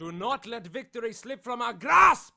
Do not let victory slip from our grasp!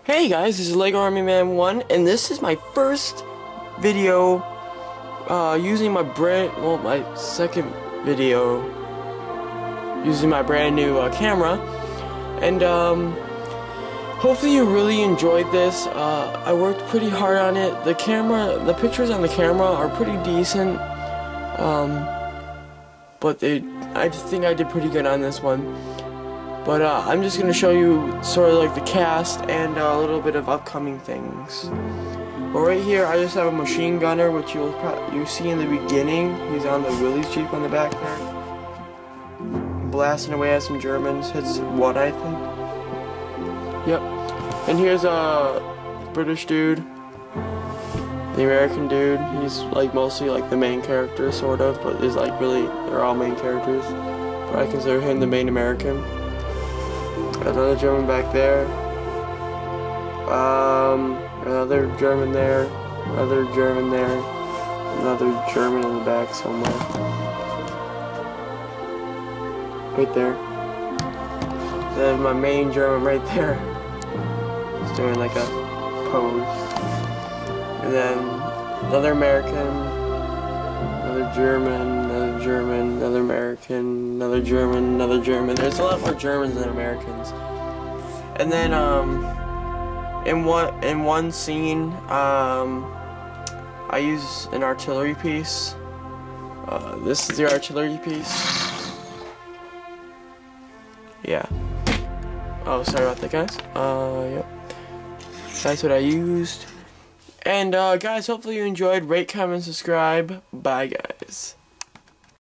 Hey guys, this is Lego Army Man 1, and this is my first video using my my second video using my brand new camera, and hopefully you really enjoyed this. I worked pretty hard on it. The pictures on the camera are pretty decent, but I think I did pretty good on this one. But I'm just going to show you sort of like the cast and a little bit of upcoming things. But right here I just have a machine gunner, which you see in the beginning. He's on the Willys Jeep on the back there, blasting away at some Germans. Hits one, I think. Yep. And here's a British dude, the American dude. He's like mostly like the main character, sort of, but is like really they're all main characters. But I consider him the main American. Another German back there. Another German there. Another German there. Another German in the back somewhere. Right there. Then my main German right there. He's doing like a pose. And then another American. Another German. Another German, another American, another German, another German. There's a lot more Germans than Americans. And then in one scene, I use an artillery piece. This is the artillery piece. Yeah. Oh, sorry about that, guys. Yep. That's what I used. And guys, hopefully you enjoyed. Rate, comment, subscribe. Bye, guys.